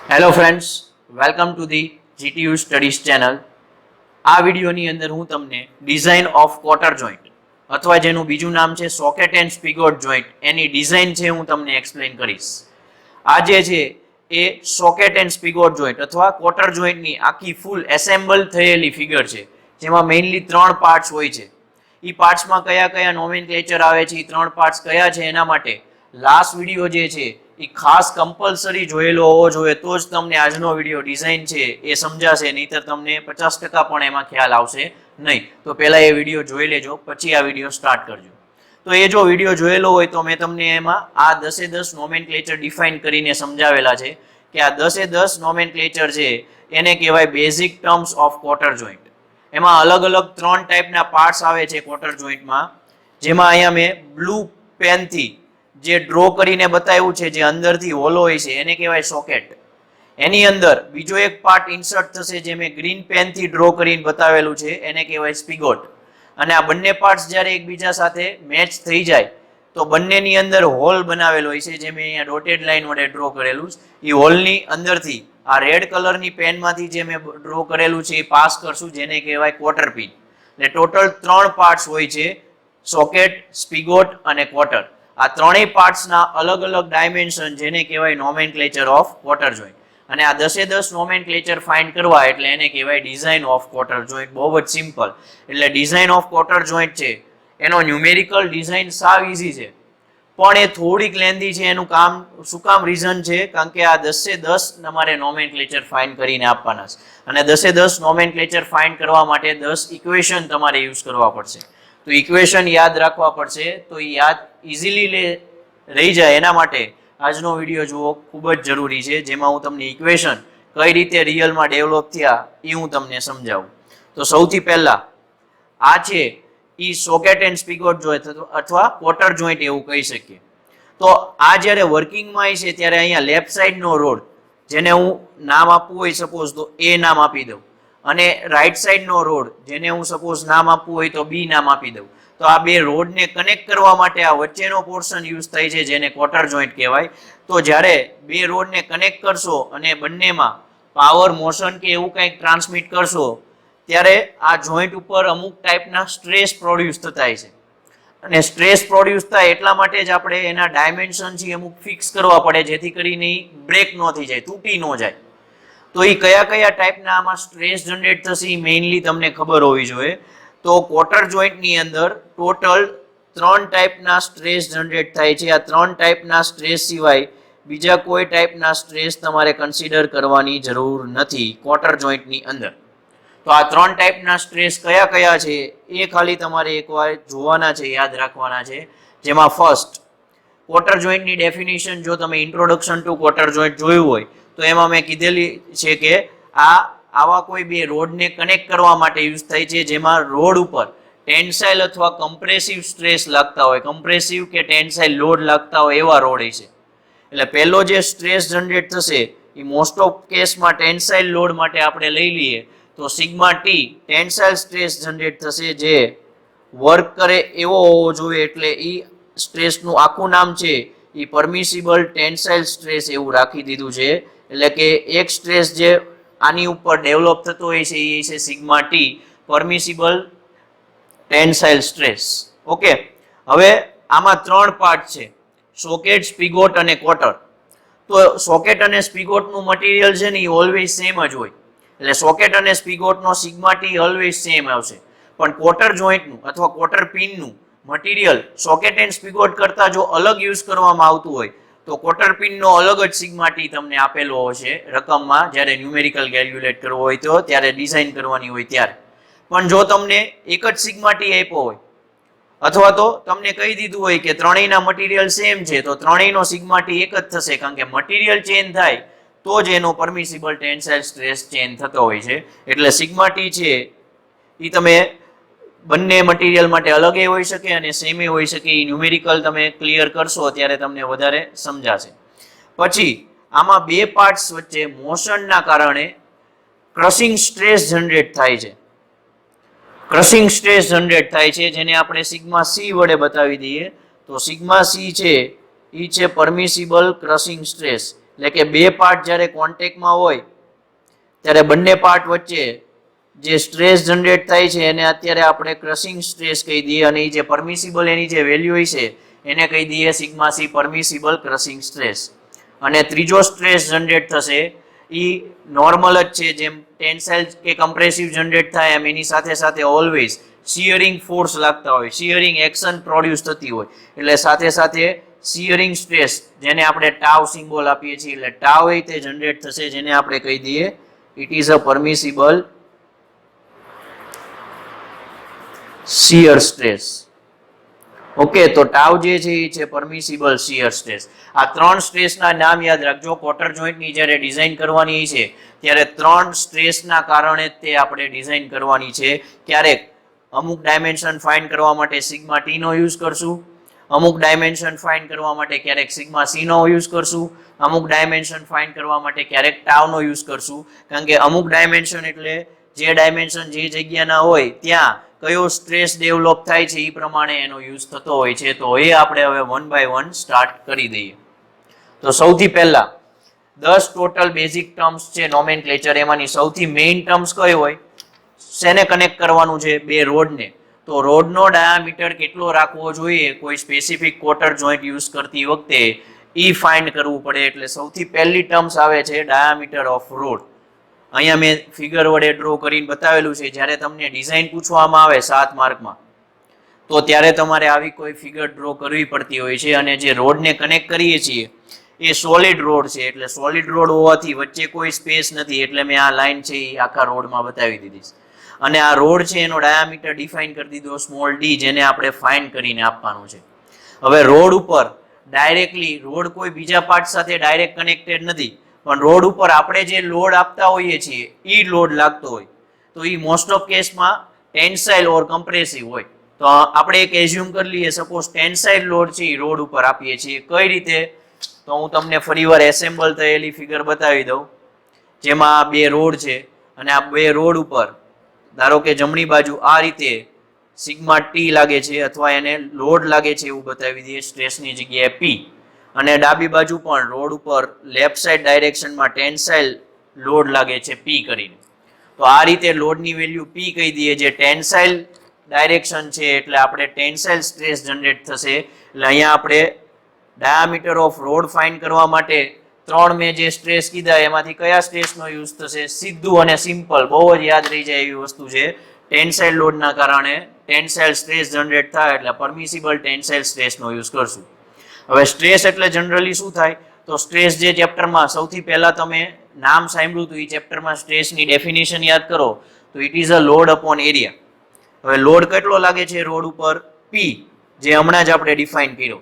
Hello friends, welcome to the GTU studies channel. આ વિડીયોની અંદર હું તમને ડિઝાઇન ઓફ ક્વાર્ટર જોઈન્ટ અથવા જેનું બીજું નામ છે સોકેટ એન્ડ સ્પિગોટ જોઈન્ટ એની ડિઝાઇન છે હું તમને એક્સપ્લેન કરીશ. આ જે છે એ સોકેટ એન્ડ સ્પિગોટ જોઈન્ટ અથવા ક્વાર્ટર જોઈન્ટની આખી ફૂલ એસેમ્બલ થયેલી ફિગર છે, જેમાં મેઇનલી 3 પાર્ટ્સ હોય છે. એ પાર્ટ્સમાં કયા કયા નોમેનક્લેચર આવે છે, એ 3 પાર્ટ્સ કયા છે, એના માટે લાસ્ટ વિડીયો જે છે એ ખાસ કમ્પલસરી જોયેલો હોવો જોઈએ, તો જ તમને આજનો વિડીયો ડિઝાઇન છે એ સમજાશે, નહીંતર તમને 50% પણ એમાં ખ્યાલ આવશે નહીં. તો પહેલાં એ વિડીયો જોઈ લેજો, પછી આ વિડીયો સ્ટાર્ટ કરજો. તો એ જો વિડીયો જોયેલો હોય તો મેં તમને એમાં આ 10 નોમેનક્લેચર ડિફાઇન કરીને સમજાવેલા છે કે આ 10 નોમેનક્લેચર છે એને કહેવાય basic terms of quarter joint. એમાં અલગ અલગ 3 ટાઈપના પાર્ટ્સ આવે છે ક્વાર્ટર જોઈન્ટમાં, જેમાં અહીંયા મેં બ્લુ પેનથી જે ડ્રો કરીને બતાવ્યું છે, જે અંદરથી હોલો હોય છે, એને કહેવાય સોકેટ. એની અંદર બીજો એક પાર્ટ ઇન્સર્ટ થશે જે મેં ગ્રીન પેનથી ડ્રો કરીને બતાવેલું છે, એને કહેવાય સ્પિગોટ. અને આ બંને પાર્ટ્સ જ્યારે એકબીજા સાથે મેચ થઈ જાય તો બંનેની અંદર હોલ બનાવેલો હોય છે, જે મેં અહીંયા ડોટેડ લાઇન વડે ડ્રો કરેલું છે. એ હોલની અંદરથી આ રેડ કલરની પેનમાંથી જે મેં ડ્રો કરેલું છે એ પાસ કરશું, જેને કહેવાય ક્વાર્ટર પિન. એટલે ટોટલ 3 પાર્ટ્સ હોય છે, સોકેટ, સ્પિગોટ અને ક્વાર્ટર. આ ત્રણેય પાર્ટ્સના અલગ અલગ ડાયમેન્શન જેને કહેવાય નોમેનક્લેચર ઓફ ક્વાર્ટર જોઈન્ટ. અને આ 10 નોમેનક્લેચર ફાઇન્ડ કરવા એટલે એને કહેવાય ડિઝાઇન ઓફ ક્વાર્ટર જોઈન્ટ. બહુ જ સિમ્પલ. એટલે ડિઝાઇન ઓફ ક્વાર્ટર જોઈન્ટ છે એનો ન્યુમેરિકલ ડિઝાઇન સાવ ઇઝી છે, પણ એ થોડીક લેન્ધી છે. એનું કામ શું કામ રીઝન છે? કારણ કે આ 10 તમારે નોમેનક્લેચર ફાઇન્ડ કરીને આપવાના છે, અને 10 નોમેનક્લેચર ફાઇન્ડ કરવા માટે 10 ઇક્વેશન તમારે યુઝ કરવા પડશે. તો ઇક્વેશન યાદ રાખવા પડશે, તો એ યાદ ઇઝીલી રહી જાય એના માટે આજનો વિડીયો જુઓ, ખૂબ જ જરૂરી છે, જેમાં હું તમને ઇક્વેશન કઈ રીતે રિયલમાં ડેવલપ થયા એ હું તમને સમજાવું. તો સૌથી પહેલા આ છે એ સોકેટ એન્ડ સ્પિગોટ જોઈન્ટ અથવા ક્વાર્ટર જોઈન્ટ એવું કહી શકીએ. તો આ જ્યારે વર્કિંગમાં છે ત્યારે અહીંયા લેફ્ટ સાઈડનો રોડ, જેને હું નામ આપવું હોય સપોઝ તો એ નામ આપી દઉં, અને રાઈટ સાઈડનો રોડ જેને હું સપોઝ નામ આપવું હોય તો બી નામ આપી દઉં. તો આ બે રોડને કનેક્ટ કરવા માટે આ વચ્ચેનો પોર્શન યુઝ થાય છે, જેને ક્વાર્ટર જોઈન્ટ કહેવાય. તો જ્યારે બે રોડને કનેક્ટ કરશો અને બંનેમાં પાવર, મોશન કે એવું કંઈક ટ્રાન્સમિટ કરશો, ત્યારે આ જોઈન્ટ ઉપર અમુક ટાઈપના સ્ટ્રેસ પ્રોડ્યુસ થતા છે. અને સ્ટ્રેસ પ્રોડ્યુસ થાય એટલા માટે જ આપણે એના ડાયમેન્શન છે અમુક ફિક્સ કરવા પડે, જેથી કરીને બ્રેક ન થઈ જાય, તૂટી ન જાય. તો એ કયા કયા ટાઈપના આમાં સ્ટ્રેસ જનરેટ થશે એ મેઇનલી તમને ખબર હોવી જોઈએ. તો ક્વાર્ટર જોઈન્ટની અંદર ટોટલ 3 ટાઈપના સ્ટ્રેસ જનરેટ થાય છે. આ 3 ટાઈપના સ્ટ્રેસ સિવાય બીજા કોઈ ટાઈપના સ્ટ્રેસ તમારે કન્સિડર કરવાની જરૂર નથી ક્વાર્ટર જોઈન્ટની અંદર. તો આ 3 ટાઈપના સ્ટ્રેસ કયા કયા છે એ ખાલી તમારે એકવાર જોવાના છે, યાદ રાખવાના છે. જેમાં ફર્સ્ટ, ક્વાર્ટર જોઈન્ટની ડેફિનેશન જો તમે ઇન્ટ્રોડક્શન ટુ ક્વાર્ટર જોઈન્ટ જોયું હોય તો એમાં મેં કીધેલી છે કે આવા કોઈ બે રોડને કનેક્ટ કરવા માટે યુઝ થાય છે, જેમાં રોડ ઉપર ટેન્સાઇલ અથવા કમ્પ્રેસિવ સ્ટ્રેસ લાગતા હોય, કમ્પ્રેસિવ કે ટેન્સાઇલ લોડ લાગતા હોય એવા રોડ છે. એટલે પહેલો જે સ્ટ્રેસ જનરેટ થશે એ મોસ્ટ ઓફ કેસમાં ટેન્સાઇલ લોડ માટે આપણે લઈ લઈએ તો sigma T tensile stress generate થશે, જે વર્ક કરે એવો હોવો જોઈએ. એટલે એ સ્ટ્રેસનું આખું નામ છે એ પરમિસિબલ ટેન્સાઇલ સ્ટ્રેસ એવું રાખી દીધું છે. એટલે કે એક સ્ટ્રેસ જે આની ઉપર ડેવલપ થતો હોય છે એ છે sigma T, permissible tensile stress. Okay, હવે આમાં 3 પાર્ટ છે, સોકેટ, સ્પિગોટ અને ક્વાર્ટર. તો સોકેટ અને સ્પિગોટનું મટીરિયલ છે ને એ ઓલવેઝ સેમ જ હોય. એટલે સોકેટ અને સ્પિગોટનો સિગ્મા ટી ઓલવેઝ સેમ આવશે. પણ ક્વાર્ટર જોઈન્ટનું અથવા ક્વાર્ટર પિનનું મટીરિયલ સોકેટ એન્ડ સ્પિગોટ કરતાં જો અલગ યુઝ કરવામાં આવતું હોય તો ક્વાર્ટર પિનનો અલગ જ સિગ્મા ટી તમને આપેલો હશે રકમમાં, જ્યારે ન્યુમેરિકલ કેલ્ક્યુલેટ કરવો હોય તો, ત્યારે ડિઝાઇન કરવાની હોય ત્યારે. પણ જો તમને એક જ સિગ્મા ટી આપ્યો હોય અથવા તો તમને કહી દીધું હોય કે ત્રણેયના મટીરિયલ સેમ છે, તો ત્રણેયનો સિગ્મા ટી એક જ થશે, કારણ કે મટીરિયલ ચેન્જ થાય તો જ એનો પરમિસિબલ ટેન્સાઇલ સ્ટ્રેસ ચેન્જ થતો હોય છે. એટલે સિગ્મા ટી છે એ તમે બંને મટીરિયલ માટે અલગ એ હોઈ શકે અને સેમ એ હોઈ શકે. એ ન્યુમેરિકલ તમે ક્લિયર કરશો ત્યારે તમને વધારે સમજાશે. પછી આમાં બે પાર્ટ્સ વચ્ચે મોશનના કારણે ક્રશિંગ સ્ટ્રેસ જનરેટ થાય છે. ક્રશિંગ સ્ટ્રેસ જનરેટ થાય છે, જેને આપણે સિગ્મા સી વડે બતાવી દઈએ તો સિગ્મા સી છે એ છે પરમિસિબલ ક્રશિંગ સ્ટ્રેસ. એટલે કે બે પાર્ટ જ્યારે કોન્ટેક્ટમાં હોય ત્યારે બંને પાર્ટ વચ્ચે જે સ્ટ્રેસ જનરેટ થાય છે એને અત્યારે આપણે ક્રશિંગ સ્ટ્રેસ કહી દઈએ, અને એ જે પરમિસિબલ એની જે વેલ્યુ હોય છે એને કહી દઈએ sigma C permissible crushing stress. અને ત્રીજો સ્ટ્રેસ જનરેટ થશે એ નોર્મલ જ છે, જેમ ટેન્સાઇલ કે કમ્પ્રેસિવ જનરેટ થાય એમ એની સાથે સાથે ઓલવેઝ શિયરિંગ ફોર્સ લાગતા હોય, શિયરિંગ એક્શન પ્રોડ્યુસ થતી હોય, એટલે સાથે સાથે શિયરિંગ સ્ટ્રેસ જેને આપણે ટાવ સિમ્બોલ આપીએ છીએ, એટલે ટાવ એ તે જનરેટ થશે જેને આપણે કહી દઈએ it is a permissible shear stress. Okay, તો ટાવ જે છે એ છે પરમિસિબલ શિયર સ્ટ્રેસ. આ ત્રણ સ્ટ્રેસના નામ યાદ રાખજો. ક્વાર્ટર જોઈન્ટની જ્યારે ડિઝાઇન કરવાની છે ત્યારે ત્રણ સ્ટ્રેસના કારણે તે આપણે ડિઝાઇન કરવાની છે. ક્યારેક અમુક ડાયમેન્શન ફાઇન્ડ કરવા માટે સિગ્મા ટી નો યુઝ કરશું, અમુક ડાયમેન્શન ફાઇન્ડ કરવા માટે ક્યારેક સિગ્મા સી નો યુઝ કરશું, અમુક ડાયમેન્શન ફાઇન્ડ કરવા માટે ક્યારેક ટાવ નો યુઝ કરશું. કારણ કે અમુક ડાયમેન્શન એટલે જે ડાયમેન્શન જે જગ્યાના હોય ત્યાં કયો સ્ટ્રેસ ડેવલપ થાય છે એ પ્રમાણે એનો યુઝ થતો હોય છે. તો એ આપણે હવે વન બાય વન સ્ટાર્ટ કરી દઈએ. તો સૌથી પહેલા 10 ટોટલ બેઝિક ટર્મ્સ છે નોમેનક્લેચર, એમાંની સૌથી મેઇન ટર્મ્સ કઈ હોય, શેને કનેક્ટ કરવાનું છે, બે રોડને. તો રોડનો ડાયામીટર કેટલો રાખવો જોઈએ કોઈ સ્પેસિફિક ક્વાર્ટર જોઈન્ટ યુઝ કરતી વખતે ઈ ફાઇન્ડ કરવું પડે. એટલે સૌથી પહેલી ટર્મ્સ આવે છે ડાયામીટર ઓફ રોડ. અહીંયા મેં ફિગર વડે ડ્રો કરીને બતાવેલું છે. જ્યારે તમને ડિઝાઇન પૂછવામાં આવે 7 માર્કમાં તો ત્યારે તમારે આવી કોઈ ફિગર ડ્રો કરવી પડતી હોય છે. અને જે રોડને કનેક્ટ કરીએ છીએ એ સોલિડ રોડ છે, એટલે સોલિડ રોડ હોવાથી વચ્ચે કોઈ સ્પેસ નથી, એટલે મેં આ લાઈન છે એ આખા રોડમાં બતાવી દીધી. અને આ રોડ છે એનો ડાયામીટર ડિફાઇન કરી દીધો સ્મોલ ડી, જેને આપણે ફાઇન્ડ કરીને આપવાનું છે. હવે રોડ ઉપર ડાયરેક્ટલી રોડ કોઈ બીજા પાર્ટ સાથે ડાયરેક્ટ કનેક્ટેડ નથી, પણ રોડ ઉપર આપણે જે લોડ આપતા હોઈએ છીએ એ લોડ લાગતો હોય તો એ મોસ્ટ ઓફ કેસમાં ટેન્સાઇલ ઓર કમ્પ્રેસિવ હોય. તો આપણે એક એઝ્યુમ કરી લઈએ, સપોઝ ટેન્સાઇલ લોડ છે એ રોડ ઉપર આપીએ છીએ. કઈ રીતે, તો હું તમને ફરીવાર એસેમ્બલ થયેલી ફિગર બતાવી દઉં, જેમાં બે રોડ છે અને આ બે રોડ ઉપર ધારો કે જમણી બાજુ આ રીતે સિગ્મા ટી લાગે છે અથવા એને લોડ લાગે છે એવું બતાવી દઈએ સ્ટ્રેસની જગ્યાએ પી, અને ડાબી બાજુ પણ રોડ ઉપર લેફ્ટ સાઈડ ડાયરેક્શનમાં ટેન્સાઇલ લોડ લાગે છે પી કરીને. તો આ રીતે લોડની વેલ્યુ પી કહી દઈએ, જે ટેન્સાઇલ ડાયરેક્શન છે એટલે આપણે ટેન્સાઇલ સ્ટ્રેસ જનરેટ થશે. એટલે અહીંયા આપણે ડાયામીટર ઓફ રોડ ફાઇન્ડ કરવા માટે ત્રણ મેં જે સ્ટ્રેસ કીધા એમાંથી કયા સ્ટ્રેસનો યુઝ થશે, સીધું અને સિમ્પલ બહુ જ યાદ રહી જાય એવી વસ્તુ છે. ટેન્સાઇલ લોડના કારણે ટેન્સાઇલ સ્ટ્રેસ જનરેટ થાય એટલે પરમિસિબલ ટેન્સાઇલ સ્ટ્રેસનો યુઝ કરશું. હવે સ્ટ્રેસ એટલે જનરલી શું થાય, તો સ્ટ્રેસ જે ચેપ્ટરમાં સૌથી પહેલા તમે નામ સાંભળ્યું હતું એ ચેપ્ટરમાં સ્ટ્રેસની ડેફિનેશન યાદ કરો તો it is a load upon area. હવે લોડ કેટલો લાગે છે રોડ ઉપર, પી, જે હમણાં જ આપણે ડિફાઇન કર્યો.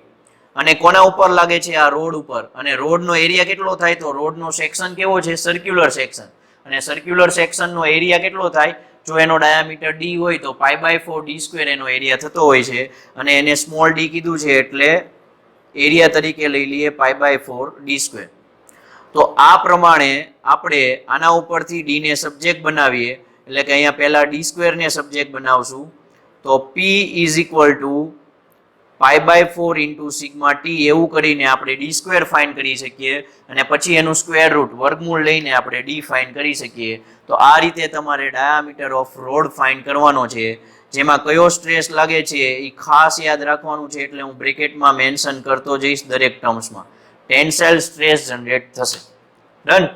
અને કોના ઉપર લાગે છે, આ રોડ ઉપર. અને રોડનો એરિયા કેટલો થાય, તો રોડનો સેક્શન કેવો છે, સર્ક્યુલર સેક્શન. અને સર્ક્યુલર સેક્શનનો એરિયા કેટલો થાય, જો એનો ડાયામીટર ડી હોય તો π/4 d સ્ક્વેર એનો એરિયા થતો હોય છે. અને એને સ્મોલ ડી કીધું છે એટલે એરિયા તરીકે લઈ લઈએ π/4 d સ્ક્વેર. તો આ પ્રમાણે આપણે આના ઉપરથી ડી ને સબ્જેક્ટ બનાવીએ, એટલે કે અહીંયા પહેલા ડી સ્ક્વેર ને સબ્જેક્ટ બનાવશું. તો P is equal to π/4 into sigma T એવું કરીને આપણે ડી સ્ક્વેર ફાઇન્ડ કરી શકીએ, અને પછી એનું સ્ક્વેર રૂટ વર્ગમૂળ લઈને આપણે ડી ફાઇન્ડ કરી શકીએ. તો આ રીતે તમારે ડાયામીટર ઓફ રોડ ફાઇન્ડ કરવાનો છે, જેમાં કયો સ્ટ્રેસ લાગે છે એ ખાસ યાદ રાખવાનું છે. એટલે હું બ્રેકેટમાં મેન્શન કરતો જઈશ દરેક ટર્મ્સમાં. ટેન્સાઇલ સ્ટ્રેસ જનરેટ થશે. ડન.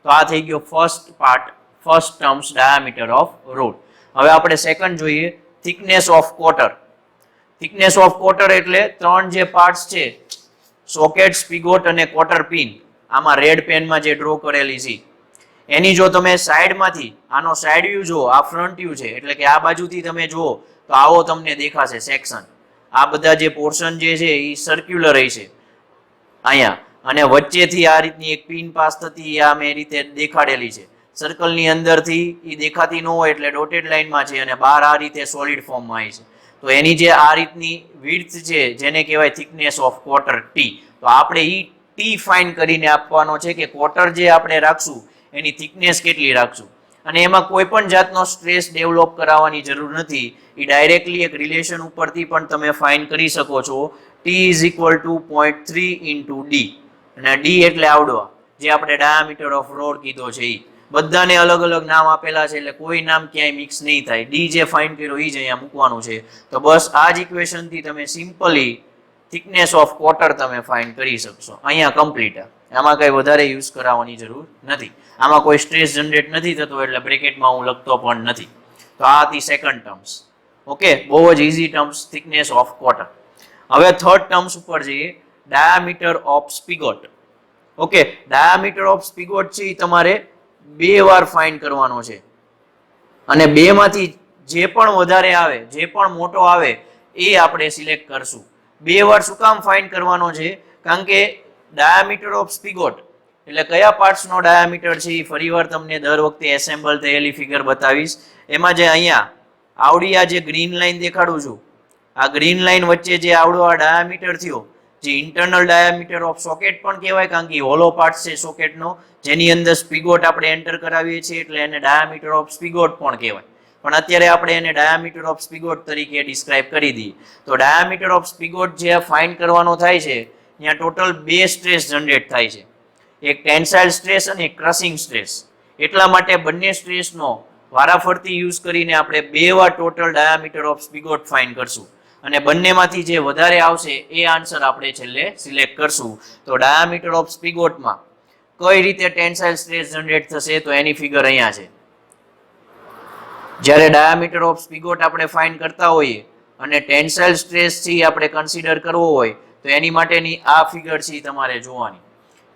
તો આ થઈ ગયો first part, first terms diameter off road. હવે આપણે સેકન્ડ જોઈએ, thickness of quarter. Thickness of quarter એટલે ત્રણ જે પાર્ટ્સ છે, સોકેટ, સ્પિગોટ અને ક્વાર્ટર પિન, આમાં રેડ પેનમાં જે ડ્રો કરેલી છે એની જો તમે સાઈડમાંથી આનો સાઈડ વ્યૂ જુઓ, આ ફ્રન્ટ વ્યૂ છે, એટલે કે આ બાજુથી તમે જુઓ તો આવો તમને દેખાશે સેક્શન. આ બધા જે પોર્શન જે છે એ સર્ક્યુલર છે અહીંયા, અને વચ્ચેથી આ રીતની એક પિન પાસ થતી આ મેં રીતે દેખાડેલી છે. સર્કલની અંદરથી એ દેખાતી ન હોય એટલે ડોટેડ લાઇનમાં છે, અને બહાર આ રીતે સોલિડ ફોર્મમાં આવી છે. તો એની જે આ રીતની વિડ્થ છે જેને કહેવાય થિકનેસ ઓફ ક્વાર્ટર ટી. તો આપણે ઈ ટી ફાઇન્ડ કરીને આપવાનો છે કે ક્વાર્ટર જે આપણે રાખશું એની થિકનેસ કેટલી રાખશું. અને એમાં કોઈ પણ જાતનો સ્ટ્રેસ ડેવલપ કરાવવાની જરૂર નથી, એ ડાયરેક્ટલી એક રિલેશન ઉપરથી પણ તમે ફાઇન્ડ કરી શકો છો. T is equal two 0.3 into D, અને ડી એટલે આવડવા, જે આપણે ડાયામીટર ઓફ રોડ કીધો છે એ બધાને અલગ અલગ નામ આપેલા છે એટલે કોઈ નામ ક્યાંય મિક્સ નહીં થાય. ડી જે ફાઇન્ડ કર્યો એ જ અહીંયા મૂકવાનું છે. તો બસ આ જ ઇક્વેશનથી તમે સિમ્પલી થિકનેસ ઓફ ક્વાર્ટર તમે ફાઇન્ડ કરી શકશો. અહીંયા કમ્પ્લીટ. આમાં કઈ વધારે યુઝ કરાવવાની જરૂર નથી. આમાં કોઈ સ્ટ્રેસ જનરેટ નથી થતો એટલે બ્રેકેટમાં હું લખતો પણ નથી. તો આ હતી સેકન્ડ ટર્મ્સ. ઓકે, બહુ જ easy terms, thickness of cotter. હવે થર્ડ ટર્મ્સ ઉપર જઈએ, diameter of spigot. Okay, diameter of spigot છે એ તમારે 2 વાર ફાઇન્ડ કરવાનો છે અને 2 માંથી જે પણ વધારે આવે, જે પણ મોટો આવે એ આપણે સિલેક્ટ કરશું. 2 વાર શું કામ ફાઇન્ડ કરવાનો છે? કારણ કે ડાયામીટર ઓફ સ્પિગોટ એટલે કયા પાર્ટ્સનો ડાયામીટર છે એ ફરીવાર તમને દર વખતે એસેમ્બલ થયેલી ફિગર બતાવીશ. એમાં જે અહીંયા આવડી આ જે ગ્રીન લાઈન દેખાડું છું, આ ગ્રીન લાઈન વચ્ચે જે આવડો આ ડાયામીટર થયો, જે ઇન્ટરનલ ડાયામીટર ઓફ સોકેટ પણ કહેવાય, કારણ કે હોલો પાર્ટ છે સોકેટનો, જેની અંદર સ્પિગોટ આપણે એન્ટર કરાવીએ છીએ એટલે એને ડાયામીટર ઓફ સ્પિગોટ પણ કહેવાય. પણ અત્યારે આપણે એને ડાયામીટર ઓફ સ્પિગોટ તરીકે ડિસ્ક્રાઇબ કરી દઈએ. તો ડાયામીટર ઓફ સ્પિગોટ જે ફાઇન્ડ કરવાનો થાય છે, ત્યાં ટોટલ 2 સ્ટ્રેસ જનરેટ થાય છે, એક ટેન્સાઇલ સ્ટ્રેસ અને એક ક્રશિંગ સ્ટ્રેસ. એટલા માટે બંને સ્ટ્રેસનો વારાફરતી યુઝ કરીને આપણે 2 વાર ટોટલ ડાયામીટર ઓફ સ્પિગોટ ફાઇન્ડ કરશું અને બંનેમાંથી જે વધારે આવશે એ આન્સર આપણે છેલ્લે સિલેક્ટ કરશું. તો ડાયામીટર ઓફ સ્પિગોટમાં કઈ રીતે ટેન્સાઇલ સ્ટ્રેસ જનરેટ થશે તો એની ફિગર અહીંયા છે. જ્યારે ડાયામીટર ઓફ સ્પિગોટ આપણે ફાઇન્ડ કરતા હોઈએ અને ટેન્સાઇલ સ્ટ્રેસ થી આપણે કન્સિડર કરવો હોય તો એની માટેની આ ફિગર છે તમારે જોવાની,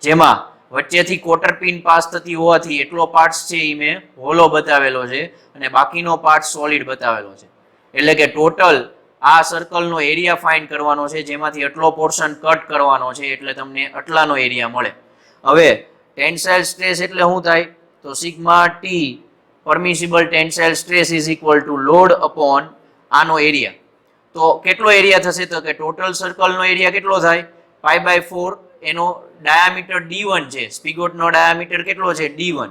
જેમાં વચ્ચેથી કોટર પિન પાસ થતી હોવાથી એટલો પાર્ટ છે એ મેં હોલો બતાવેલો છે અને બાકીનો પાર્ટ સોલિડ બતાવેલો છે. એટલે કે ટોટલ આ સર્કલનો એરિયા ફાઇન્ડ કરવાનો છે, જેમાંથી આટલો પોર્શન કટ કરવાનો છે એટલે તમને આટલાનો એરિયા મળે. હવે ટેન્સાઇલ સ્ટ્રેસ એટલે શું થાય? તો sigma T permissible tensile stress is equal to load upon આનો એરિયા. તો કેટલો એરિયા થશે? તો કે ટોટલ સર્કલનો એરિયા કેટલો થાય? π/4. એનો ડાયામીટર d1 છે, સ્પિગોટનો ડાયામીટર કેટલો છે? d1.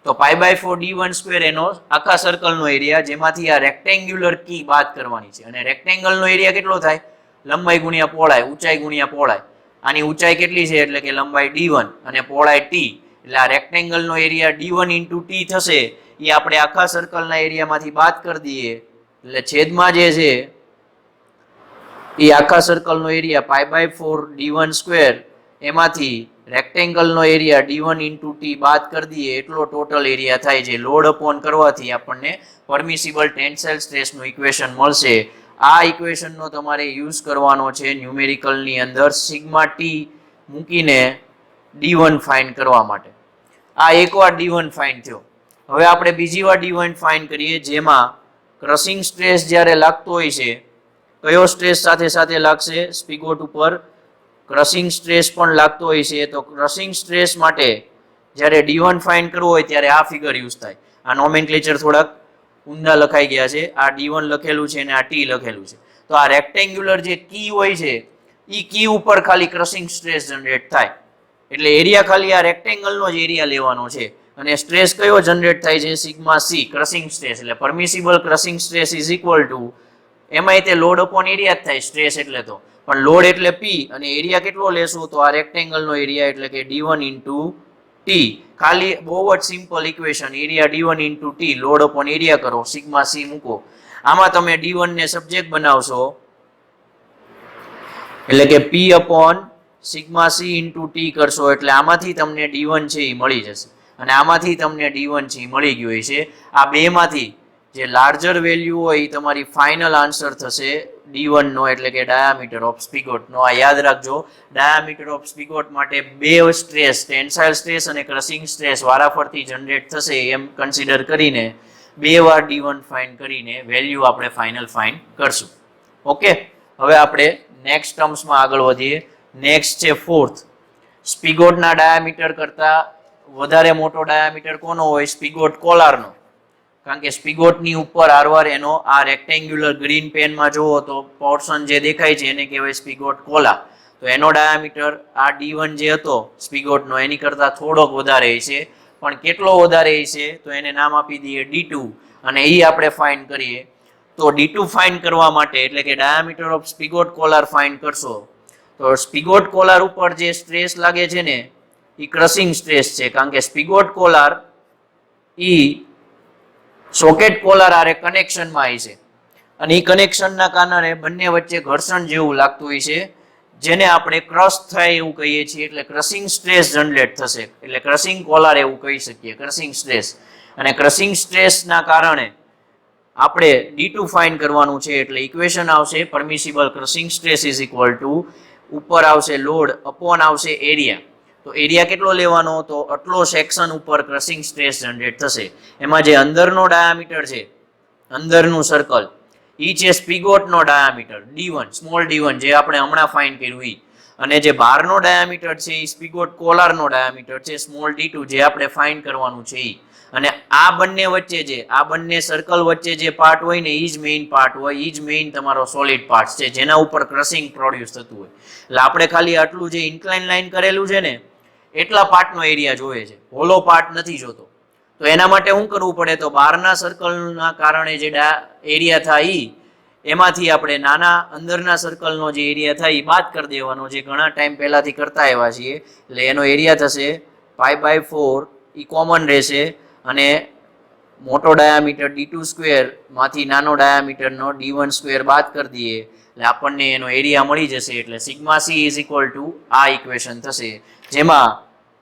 તો π/4 d1² એનો આખા સર્કલનો એરિયા, જેમાંથી આ રેક્ટેન્ગ્યુલર કી બાદ કરવાની છે. અને રેક્ટેંગલનો એરિયા કેટલો થાય? લંબાઈ ગુણ્યા પહોળાઈ, ઊંચાઈ ગુણ્યા પહોળાઈ. આની ઊંચાઈ કેટલી છે? એટલે કે લંબાઈ d1 અને પહોળાઈ t. એટલે આ રેક્ટેંગલનો એરિયા d1 * t થશે. એ આપણે આખા સર્કલના એરિયામાંથી બાદ કરી દઈએ એટલે છેદમાં જે છે એ આખા સર્કલનો એરિયા π/4 d1² એમાંથી રેક્ટેંગલનો એરિયા d1 * t બાદ કરી દઈએ એટલો ટોટલ એરિયા થાય, જે લોડ અપોન કરવાથી આપણને પરમિસિબલ ટેન્સાઇલ સ્ટ્રેસનું ઇક્વેશન મળશે. આ ઇક્વેશનનો તમારે યુઝ કરવાનો છે ન્યુમેરિકલની અંદર સિગ્મા ટી મૂકીને d1 ફાઇન્ડ કરવા માટે. આ એકવાર d1 ફાઇન્ડ થયો. હવે આપણે બીજી વાર d1 ફાઇન્ડ કરીએ, જેમાં ક્રશિંગ સ્ટ્રેસ જ્યારે લાગતો હોય છે, કયો સ્ટ્રેસ સાથે સાથે લાગશે? સ્પિગોટ ઉપર ક્રશિંગ સ્ટ્રેસ પણ લાગતો હોય છે. તો ક્રશિંગ સ્ટ્રેસ માટે જ્યારે d1 ફાઇન્ડ કરવો હોય ત્યારે આ ફિગર યુઝ થાય. આ નોમેનક્લેચર થોડાક ઊંધા લખાઈ ગયા છે. આ d1 લખેલું છે અને આ t લખેલું છે. તો આ રેક્ટેન્ગ્યુલર જે કી હોય છે એ કી ઉપર ખાલી ક્રશિંગ સ્ટ્રેસ જનરેટ થાય. એટલે એરિયા ખાલી આ રેક્ટેંગલનો જ એરિયા લેવાનો છે અને સ્ટ્રેસ કયો જનરેટ થાય છે? Sigma C, crushing stress. એટલે permissible crushing stress is equal to, એમાંય તે લોડ અપોન એરિયા જ થાય સ્ટ્રેસ એટલે, તો પણ લોડ એટલે p અને એરિયા કેટલો લેશું? તો આ રેક્ટેંગલનો એરિયા એટલે કે d1 * t. ખાલી બહુ જ simple equation, area d1 * t, load upon area કરો, સિગ્મા સી મૂકો. આમાં તમે d1 ને સબ્જેક્ટ બનાવશો એટલે કે p/ સિગ્મા સી * t કરશો એટલે આમાંથી તમને d1 છે એ મળી જશે અને આમાંથી તમને d1 છે એ મળી ગયું છે. આ બેમાંથી જે લાર્જર વેલ્યુ હોય એ તમારી ફાઇનલ આન્સર થશે d1 નો, એટલે કે ડાયામીટર ઓફ સ્પિગોટ નો. આ યાદ રાખજો, ડાયામીટર ઓફ સ્પિગોટ માટે 2 સ્ટ્રેસ, ટેન્સાઇલ સ્ટ્રેસ અને ક્રશિંગ સ્ટ્રેસ વારાફરતી જનરેટ થશે એમ કન્સિડર કરીને 2 વાર d1 ફાઇન્ડ કરીને વેલ્યુ આપણે ફાઇનલ ફાઇન્ડ કરશું. ઓકે, હવે આપણે નેક્સ્ટ ટર્મ્સમાં આગળ વધીએ. નેક્સ્ટ છે ફોર્થ. સ્પિગોટના ડાયામીટર કરતા વધારે મોટો ડાયામીટર કોનો હોય? સ્પિગોટ કોલારનો. કારણ કે સ્પિગોટની ઉપર આરવાર એનો આ રેક્ટેન્ગ્યુલર ગ્રીન પેનમાં જુઓ તો પોર્શન જે દેખાય છે એને કહેવાય સ્પિગોટ કોલા. તો એનો ડાયામીટર આ d1 જે હતો સ્પિગોટનો એની કરતા થોડોક વધારે છે. પણ કેટલો વધારે છે? તો એને નામ આપી દઈએ d2 અને એ આપણે ફાઇન્ડ કરીએ. તો d2 ફાઇન્ડ કરવા માટે, એટલે કે ડાયામીટર ઓફ સ્પિગોટ કોલાર ફાઇન્ડ કરશો, તો સ્પિગોટ કોલાર ઉપર જે સ્ટ્રેસ લાગે છે ને એ ક્રશિંગ સ્ટ્રેસ છે, કારણ કે સ્પિગોટ કોલાર ઈ સોકેટ કોલાર આરે કનેક્શનમાં આવી છે અને એ કનેક્શનના કારણે બંને વચ્ચે ઘર્ષણ જેવું લાગતું હોય છે, જેને આપણે ક્રશ થાય એવું કહીએ છીએ, એટલે ક્રશિંગ સ્ટ્રેસ જનરેટ થશે, એટલે ક્રશિંગ કોલાર એવું કહી શકીએ, ક્રશિંગ સ્ટ્રેસ. અને ક્રશિંગ સ્ટ્રેસના કારણે આપણે D2 ફાઇન્ડ કરવાનું છે, એટલે ઇક્વેશન આવશે permissible crushing stress is equal to ઉપર આવશે લોડ અપોન આવશે એરિયા. તો એરિયા કેટલો લેવાનો, તો આટલો સેક્શન ઉપર ક્રશિંગ સ્ટ્રેસ જનરેટ થશે. એમાં જે અંદરનો ડાયામીટર છે, અંદરનું સર્કલ, ઈ છે સ્પિગોટનો ડાયામીટર D1 સ્મોલ D1 જે આપણે હમણાં ફાઇન્ડ કર્યું ઈ, અને જે બહારનો ડાયામીટર છે એ સ્પિગોટ કોલારનો ડાયામીટર છે સ્મોલ D2 જે આપણે ફાઇન્ડ કરવાનું છે ઈ. અને આ બંને વચ્ચે જે આ બંને સર્કલ વચ્ચે જે પાર્ટ હોય ને ઈ જ મેઇન પાર્ટ હોય, ઈ જ મેઇન તમારો સોલિડ પાર્ટ છે જેના ઉપર ક્રશિંગ પ્રોડ્યુસ થતું હોય. એટલે આપણે ખાલી આટલું જે ઇન્ક્લાઇન લાઇન કરેલું છે ને એટલા પાર્ટનો એરિયા જોઈએ છે, હોલો પાર્ટ નથી જોતો. તો એના માટે શું કરવું પડે, તો બહારના સર્કલના કારણે જે એરિયા થાય ઈ એમાંથી આપણે નાના અંદરના સર્કલનો જે એરિયા થાય એ બાદ કરી દેવાનો, જે ઘણા ટાઈમ પહેલાથી કરતા આવ્યા છીએ. એટલે એનો એરિયા થશે π/4, એ કોમન રહેશે, અને મોટો ડાયામીટર D2 સ્ક્વેર માંથી નાનો ડાયામીટરનો D1 સ્ક્વેર બાદ કરી દઈએ એટલે આપણને એનો એરિયા મળી જશે. એટલે sigma C is equal two આ ઇક્વેશન થશે, જેમાં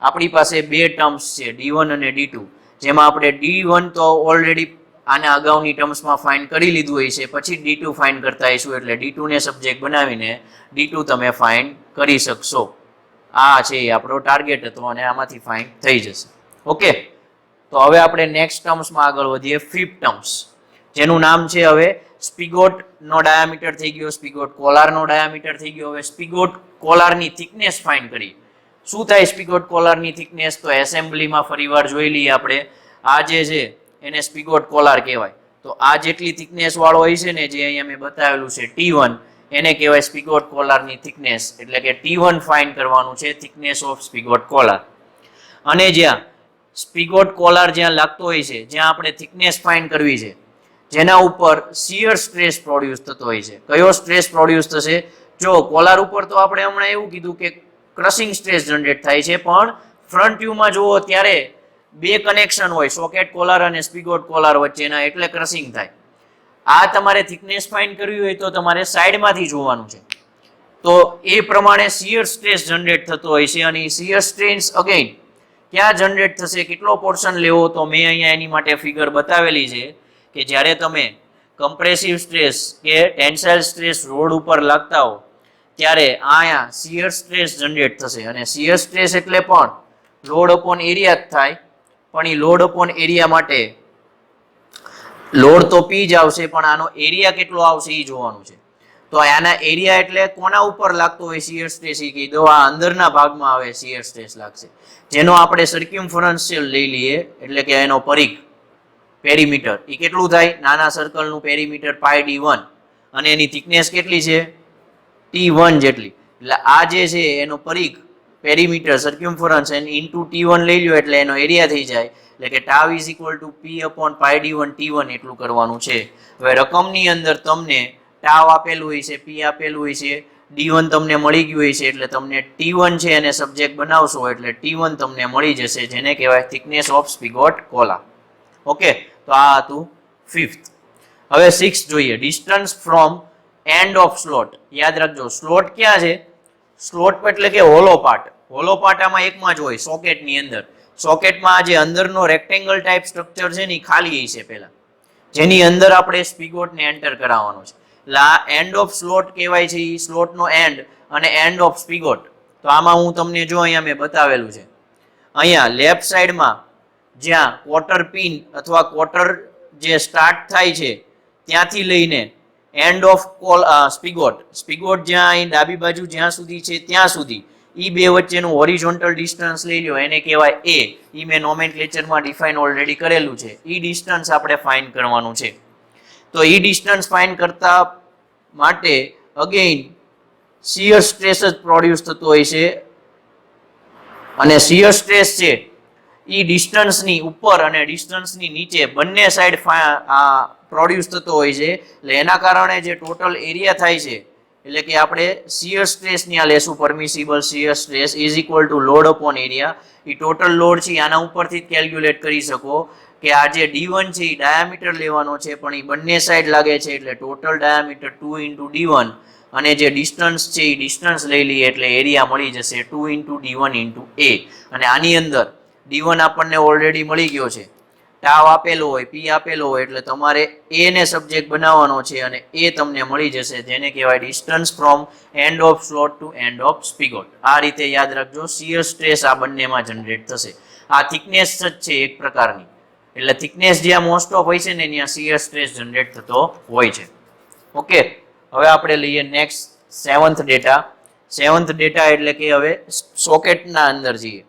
આપણી પાસે બે ટર્મ્સ છે D1 અને D2, જેમાં આપણે D1 તો ઓલરેડી આના અગાઉની ટર્મ્સમાં ફાઇન્ડ કરી લીધું હોય છે, પછી D2 ફાઇન્ડ કરતા આવીશું, એટલે D2 ને સબ્જેક્ટ બનાવીને D2 તમે ફાઇન્ડ કરી શકશો. આ છે આપણો ટાર્ગેટ હતો અને આમાંથી ફાઇન્ડ થઈ જશે. ઓકે, તો હવે આપણે નેક્સ્ટ ટર્મ્સમાં આગળ વધીએ. ફિફ્થ ટર્મ્સ જેનું નામ છે હવે સ્પિગોટ નો ડાયામીટર થઈ ગયો, સ્પિગોટ કોલારનો ડાયામીટર થઈ ગયો. હવે સ્પિગોટ કોલારની થિકનેસ ફાઇન્ડ કરી. શું થાય સ્પિગોટ કોલારની થિકનેસ, તો એસેમ્બલીમાં ફરીવાર જોઈ લઈએ આપણે. આ જે છે એને સ્પિગોટ કોલાર કહેવાય. તો આ જેટલી થિકનેસ વાળો હોય છે ને, જે અહીંયા મેં બતાવેલું છે T1, એને કહેવાય સ્પિગોટ કોલારની થિકનેસ. એટલે કે T1 ફાઇન્ડ કરવાનું છે, થિકનેસ ઓફ સ્પિગોટ કોલાર. અને જ્યાં સ્પિગોટ કોલાર જ્યાં લાગતો હોય છે, જ્યાં આપણે થિકનેસ ફાઇન્ડ કરવી છે, જેના ઉપર શિયર સ્ટ્રેસ પ્રોડ્યુસ થતો હોય છે. કયો સ્ટ્રેસ પ્રોડ્યુસ થશે, જો કોલાર ઉપર તો આપણે હમણાં એવું કીધું કે ક્રશિંગ સ્ટ્રેસ જનરેટ થાય છે, પણ ફ્રન્ટ વ્યૂમાં જુઓ ત્યારે બે કનેક્શન હોય સોકેટ કોલાર અને સ્પિગોટ કોલાર વચ્ચેના, એટલે ક્રશિંગ થાય. આ તમારે થિકનેસ ફાઇન્ડ કરવી હોય તો તમારે સાઈડમાંથી જોવાનું છે. તો એ પ્રમાણે શિયર સ્ટ્રેસ જનરેટ થતો હોય છે, અને શિયર સ્ટ્રેસ અગેન ક્યાં જનરેટ થશે, કેટલો પોર્શન લેવો, તો મેં અહીંયા એની માટે ફિગર બતાવેલી છે કે જ્યારે તમે કમ્પ્રેસિવ સ્ટ્રેસ કે ટેન્સાઇલ સ્ટ્રેસ રોડ ઉપર લાગતા હો ત્યારે અહીંયા શિયર સ્ટ્રેસ જનરેટ થશે. અને શિયર સ્ટ્રેસ એટલે પણ લોડ અપોન એરિયા જ થાય, પણ એ લોડ અપોન એરિયા માટે લોડ તો P જ આવશે, પણ આનો એરિયા કેટલો આવશે એ જોવાનું છે. તો આના એરિયા એટલે કોના ઉપર લાગતો હોય શિયર સ્ટ્રેસ એ કહી દો, આ અંદરના ભાગમાં આવે શિયર સ્ટ્રેસ લાગશે, જેનો આપણે સર્ક્યુમફરન્શિયલ લઈ લઈએ, એટલે કે એનો પરિઘ પેરીમીટર એ કેટલું થાય, નાના સર્કલનું પેરીમીટર πD1 અને એની થિકનેસ કેટલી છે T1 જેટલી. એટલે આ જે છે એનો પરિઘ પેરીમીટર સર્ક્યુમફરન્સ ઇન્ટુ T1 લઈ લો એટલે એનો એરિયા થઈ જાય. એટલે કે tau is equal two P/πD1 T1 એટલું કરવાનું છે. હવે રકમની અંદર તમને ટાઉ આપેલું હોય છે, P આપેલું હોય છે, D1 તમને મળી ગયું હોય છે, એટલે તમને T1 છે એને સબ્જેક્ટ બનાવશો એટલે T1 તમને મળી જશે, જેને કહેવાય થિકનેસ ઓફ સ્પિગોટ કોલાર. ઓકે, તો આ હતું ફિફ્થ. હવે સિક્સ્થ જોઈએ, distance from end of slot. યાદ રાખજો સ્લોટ ક્યાં છે, સ્લોટ એટલે કે હોલો પાર્ટ. હોલો પાર્ટ આમાં એકમાં જ હોય સોકેટની અંદર. સોકેટમાં જે અંદરનો રેક્ટેંગલ ટાઈપ સ્ટ્રક્ચર છે ને એ ખાલી છે પહેલા, જેની અંદર આપણે સ્પિગોટને એન્ટર કરાવવાનો છે. એટલે આ એન્ડ ઓફ સ્લોટ કહેવાય છે, એ સ્લોટનો એન્ડ અને એન્ડ ઓફ સ્પિગોટ. તો આમાં હું તમને જો અહીંયા મેં બતાવેલું છે, અહીંયા લેફ્ટ સાઈડમાં જ્યાં ક્વાર્ટર પિન અથવા ક્વાર્ટર જે સ્ટાર્ટ થાય છે ત્યાંથી લઈને એન્ડ ઓફ સ્પિગોટ જ્યાં અહીં ડાબી બાજુ જ્યાં સુધી છે ત્યાં સુધી ઈ બે વચ્ચેનું હોરિઝોન્ટલ ડિસ્ટન્સ લઈ લો, એને કહેવાય A. ઈ મેં નોમેનક્લેચરમાં ડિફાઇન ઓલરેડી કરેલું છે. ઈ ડિસ્ટન્સ આપણે ફાઇન્ડ કરવાનું છે. તો ઈ ડિસ્ટન્સ ફાઇન્ડ કરતા માટે અગેઇન શિયર સ્ટ્રેસ જ પ્રોડ્યુસ થતો હોય છે, અને શિયર સ્ટ્રેસ છે ઈ ડિસ્ટન્સની ઉપર અને ડિસ્ટન્સની નીચે બંને સાઈડ પ્રોડ્યુસ થતો હોય છે. એટલે એના કારણે જે ટોટલ એરિયા થાય છે એટલે કે આપણે શિયર સ્ટ્રેસ ની આ લેશું permissible shear stress is equal to load upon area. એ ટોટલ લોડ છે આના ઉપરથી જ કેલ્ક્યુલેટ કરી શકો કે આ જે D1 છે એ ડાયામીટર લેવાનો છે પણ એ બંને સાઈડ લાગે છે એટલે ટોટલ ડાયામીટર 2 ઇન્ટુ D1 અને જે ડિસ્ટન્સ છે એ ડિસ્ટન્સ લઈ લઈએ એટલે એરિયા મળી જશે 2 ઇન્ટુ D1 ઇન્ટુ A. અને આની અંદર D1 આપણને ઓલરેડી મળી ગયો છે, ટાવ આપેલો હોય, P આપેલો હોય એટલે તમારે A ને સબ્જેક્ટ બનાવવાનો છે અને A તમને મળી જશે જેને કહેવાય distance from end of slot to end of spigot. આ રીતે યાદ રાખજો શિયર સ્ટ્રેસ આ બંનેમાં જનરેટ થશે. આ થિકનેસ જ છે એક પ્રકારની, એટલે થિકનેસ જ્યાં મોસ્ટ ઓફ હોય છે ને ત્યાં શિયર સ્ટ્રેસ જનરેટ થતો હોય છે. ઓકે, હવે આપણે લઈએ next seventh data. Seventh data એટલે કે હવે સોકેટના અંદર જઈએ.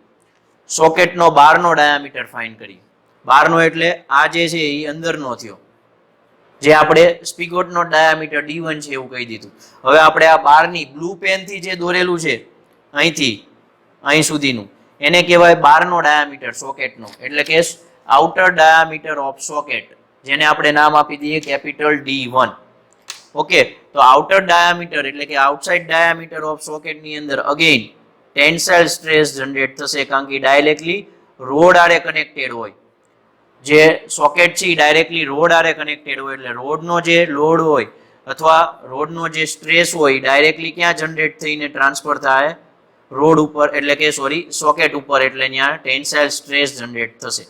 સોકેટનો બહારનો ડાયામીટર ફાઇન્ડ કરીએ. બહારનો એટલે આ જે છે એ અંદરનો થયો, જે આપણે સ્પિગોટનો ડાયામીટર D1 છે એવું કહી દીધું. હવે આપણે આ બહારની બ્લુ પેનથી જે દોરેલું છે અહીંથી અહીં સુધીનું એને કહેવાય બહારનો ડાયામીટર સોકેટનો, એટલે કે આઉટર ડાયામીટર ઓફ સોકેટ, જેને આપણે નામ આપી દઈએ કેપિટલ D1. ઓકે, તો આઉટર ડાયામીટર એટલે કે આઉટસાઇડ ડાયામીટર ઓફ સોકેટની અંદર અગેઇન ટેન્સાઇલ સ્ટ્રેસ જનરેટ થશે કારણ કે ડાયરેક્ટલી રોડ આરે કનેક્ટેડ હોય. જે સોકેટ છે એ ડાયરેક્ટલી રોડ આરે કનેક્ટેડ હોય એટલે રોડનો જે લોડ હોય અથવા રોડનો જે સ્ટ્રેસ હોય ડાયરેક્ટલી ક્યાં જનરેટ થઈને ટ્રાન્સફર થાય રોડ ઉપર, એટલે કે સોકેટ ઉપર, એટલે ત્યાં ટેન્સાઇલ સ્ટ્રેસ જનરેટ થશે.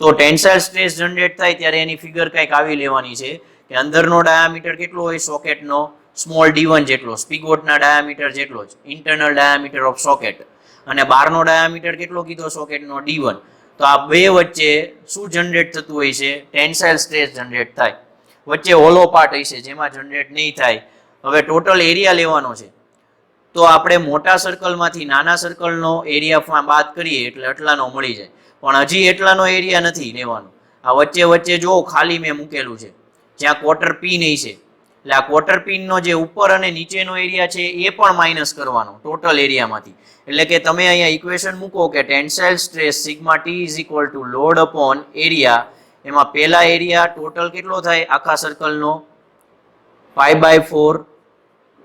તો ટેન્સાઇલ સ્ટ્રેસ જનરેટ થાય ત્યારે એની ફિગર કંઈક આવી લેવાની છે કે અંદરનો ડાયામીટર કેટલો હોય સોકેટનો, સ્મોલ D1 જેટલો, સ્પિગોટના ડાયામીટર જેટલો જ, ઇન્ટરનલ ડાયામીટર ઓફ સોકેટ, અને બહારનો ડાયામીટર કેટલો કીધો સોકેટનો D1. તો આ બે વચ્ચે શું જનરેટ થતું હોય છે, ટેન્સાઇલ સ્ટ્રેસ જનરેટ થાય. વચ્ચે હોલો પાર્ટ હશે જેમાં જનરેટ નહીં થાય. હવે ટોટલ એરિયા લેવાનો છે તો આપણે મોટા સર્કલમાંથી નાના સર્કલનો એરિયા બાદ કરીએ એટલે એટલાનો મળી જાય, પણ હજી એટલાનો એરિયા નથી લેવાનો. આ વચ્ચે વચ્ચે જો ખાલી મેં મૂકેલું છે જ્યાં ક્વાર્ટર પિન છે, એટલે આ ક્વાર્ટર પિનનો જે ઉપર અને નીચેનો એરિયા છે એ પણ માઇનસ કરવાનો ટોટલ એરિયામાંથી. એટલે કે તમે અહીંયા ઇક્વેશન મૂકો કે tensile stress sigma T is equal to load upon area. એમાં પહેલા એરિયા ટોટલ કેટલો થાય આખા સર્કલનો, π/4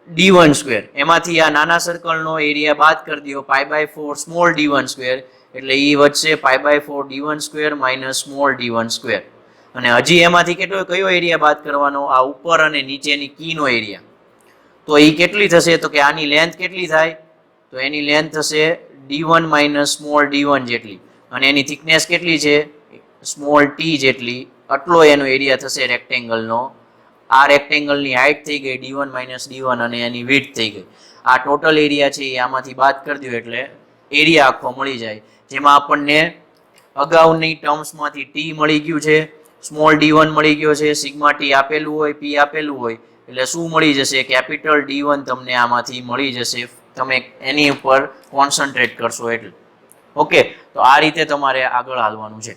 D1 સ્ક્વેર. એમાંથી આ નાના સર્કલનો એરિયા બાદ કરી દો π/4 સ્મોલ D1 સ્ક્વેર, એટલે એ વધશે π/4 D1 square minus small D1 square. અને હજી એમાંથી કયો એરિયા બાદ કરવાનો, આ ઉપર અને નીચેની કીનો એરિયા. તો એ કેટલી થશે તો કે આની લેન્થ કેટલી થાય તો એની લેન્થ થશે D1 માઇનસ સ્મોલ D1 જેટલી, અને એની થિકનેસ કેટલી છે સ્મોલ T જેટલી. આટલો એનો એરિયા થશે રેક્ટેંગલનો. આ રેક્ટેંગલની હાઇટ થઈ ગઈ D1 માઇનસ D1 અને એની વિડ્થ થઈ ગઈ. આ ટોટલ એરિયા છે એ આમાંથી બાદ કરી દો એટલે એરિયા આખો મળી જાય, જેમાં આપણને અગાઉની ટર્મ્સમાંથી T મળી ગયું છે, સ્મોલ D1 મળી ગયો છે, સિગ્મા T આપેલું હોય, P આપેલું હોય, એટલે શું મળી જશે કેપિટલ D1 તમને આમાંથી મળી જશે. તમે એની ઉપર કોન્સન્ટ્રેટ કરશો એટલે. ઓકે, તો આ રીતે તમારે આગળ હાલવાનું છે.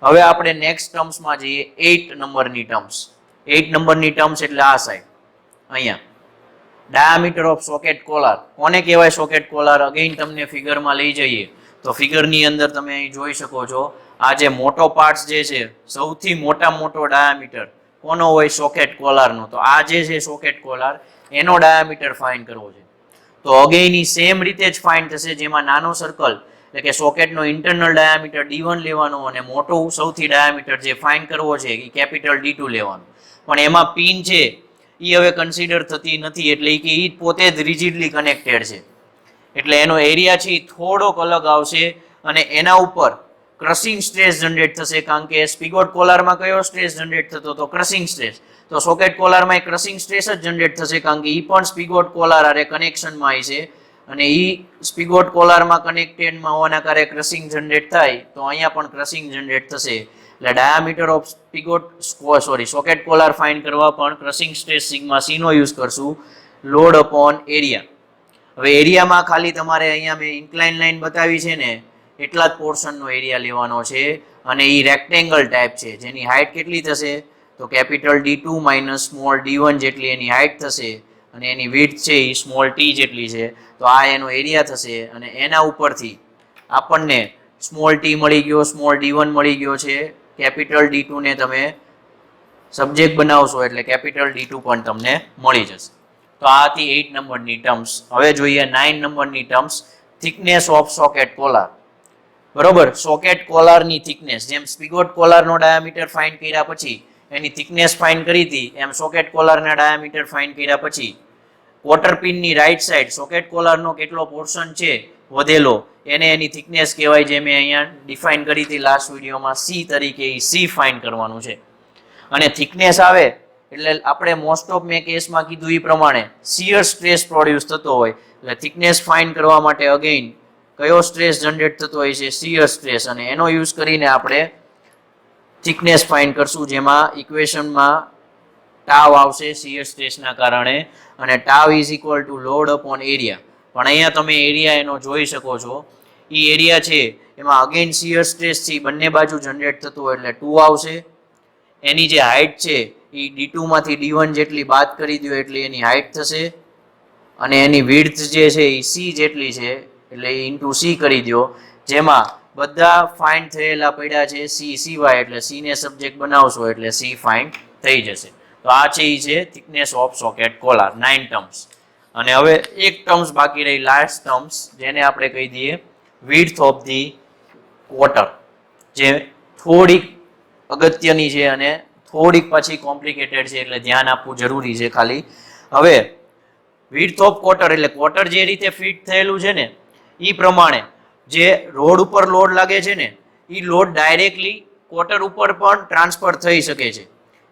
હવે આપણે નેક્સ્ટ ટર્મ્સમાં જઈએ 8 નંબરની ટર્મ્સ. 8 નંબરની ટર્મ્સ એટલે આ સાઈડ અહીંયા ડાયામીટર ઓફ સોકેટ કોલાર. કોને કહેવાય સોકેટ કોલાર? અગેઇન તમને ફિગરમાં લઈ જઈએ તો ફિગરની અંદર તમે અહીં જોઈ શકો છો આ જે મોટો પાર્ટ જે છે સૌથી મોટો ડાયામીટર કોનો હોય સોકેટ કોલારનો. તો આ જે છે સોકેટ કોલાર એનો ડાયામીટર ફાઇન્ડ કરવો છે. તો અગેઇન સેમ રીતે જ ફાઇન્ડ થશે, જેમાં નાનો સર્કલ એટલે કે સોકેટનો ઇન્ટરનલ ડાયામીટર D1 લેવાનો અને મોટો સૌથી ડાયામીટર જે ફાઇન્ડ કરવો છે એ કેપિટલ D2 લેવાનું. પણ એમાં પિન છે એ હવે કન્સિડર થતી નથી, એટલે કે એ પોતે જ રિજિડલી કનેક્ટેડ છે એટલે એનો એરિયા છે એ થોડોક અલગ આવશે અને એના ઉપર ક્રશિંગ સ્ટ્રેસ જનરેટ થશે. કારણ કે સ્પિગોટ કોલારમાં કયો સ્ટ્રેસ જનરેટ થતો હતો? Crushing stress. તો સોકેટ કોલારમાં ક્રશિંગ સ્ટ્રેસ જ જનરેટ થશે કારણ કે એ પણ સ્પિગોટ કોલાર આરે કનેક્શનમાં છે અને એ સ્પિગોટ કોલારમાં કનેક્ટેડમાં હોવાના કારણે ક્રશિંગ જનરેટ થાય તો અહીંયા પણ ક્રશિંગ જનરેટ થશે. એટલે diameter of socket Kolar find કરવા પણ ક્રશિંગ સ્ટ્રેસ સિગ્મા C નો યુઝ કરશું લોડ અપોન એરિયા. હવે એરિયામાં ખાલી તમારે અહીંયા મેં ઇન્ક્લાઇન લાઇન બતાવી છે ને એટલા જ પોર્શનનો એરિયા લેવાનો છે અને એ રેક્ટેંગલ ટાઈપ છે જેની હાઇટ કેટલી થશે તો capital D2 minus small D1 જેટલી એની હાઇટ થશે અને એની વિડ્થ છે એ સ્મોલ T જેટલી છે. તો આ એનો એરિયા થશે અને એના ઉપરથી આપણને સ્મોલ T મળી ગયો, સ્મોલ D1 મળી ગયો છે, કેપિટલ D2 ને તમે સબ્જેક્ટ બનાવશો એટલે કેપિટલ D2 પણ તમને મળી જશે. તો તો આ હતી 8 નંબરની ટર્મ્સ. હવે જોઈએ 9 નંબરની terms, thickness of socket Kolar. બરોબર, સોકેટ કોલારની થિકનેસ, જેમ સ્પિગોટ કોલારનો ડાયામીટર ફાઇન્ડ કર્યા પછી એની થિકનેસ ફાઇન્ડ કરી હતી, એમ સોકેટ કોલારના ડાયામીટર ફાઇન્ડ કર્યા પછી ક્વાર્ટર પિનની રાઈટ સાઈડ સોકેટ કોલારનો કેટલો પોર્શન છે વધેલો, એને એની થિકનેસ કહેવાય, જે મેં અહીંયા ડિફાઇન કરી હતી લાસ્ટ વિડીયોમાં, સી તરીકે એ સી ફાઇન્ડ કરવાનું છે. અને થિકનેસ આવે એટલે આપણે મોસ્ટ ઓફ મેં કેસમાં કીધું એ પ્રમાણે શિયર સ્ટ્રેસ પ્રોડ્યુસ થતો હોય, એટલે થિકનેસ ફાઇન્ડ કરવા માટે અગેઇન કયો સ્ટ્રેસ જનરેટ થતો હોય છે, શિયર સ્ટ્રેસ, અને એનો યુઝ કરીને આપણે થિકનેસ ફાઇન્ડ કરશું, જેમાં ઇક્વેશનમાં ટાવ આવશે શિયર સ્ટ્રેસના કારણે, અને tau is equal to load upon area. પણ અહીંયા તમે એરિયા એનો જોઈ શકો છો, એ એરિયા છે એમાં અગેન શિયર સ્ટ્રેસ થી બંને બાજુ જનરેટ થતું હોય એટલે 2 આવશે. એની જે હાઇટ છે એ D2 માંથી D1 જેટલી બાદ કરી દો એટલે એની હાઇટ થશે, અને એની વિડ્થ જે છે એ C જેટલી છે એટલે ઇન્ટુ C કરી દો, જેમાં બધા ફાઇન્ડ થયેલા પડ્યા છે C સિવાય, એટલે C ને સબ્જેક્ટ બનાવશો એટલે C ફાઇન્ડ થઈ જશે. તો આ છે એ છે thickness of socket Kolar, 9 terms. અને હવે એક ટર્મ્સ બાકી રહી, લાસ્ટ ટર્મ્સ, જેને આપણે કહી દઈએ વિડ્થ ઓફ ધી ક્વાર્ટર, જે થોડીક અગત્યની છે અને થોડીક પછી કોમ્પ્લિકેટેડ છે, એટલે ધ્યાન આપવું જરૂરી છે ખાલી. હવે વિડ્થ ઓફ ક્વાર્ટર એટલે ક્વાર્ટર જે રીતે ફિટ થયેલું છે ને એ પ્રમાણે જે રોડ ઉપર લોડ લાગે છે ને એ લોડ ડાયરેક્ટલી ક્વાર્ટર ઉપર પણ ટ્રાન્સફર થઈ શકે છે.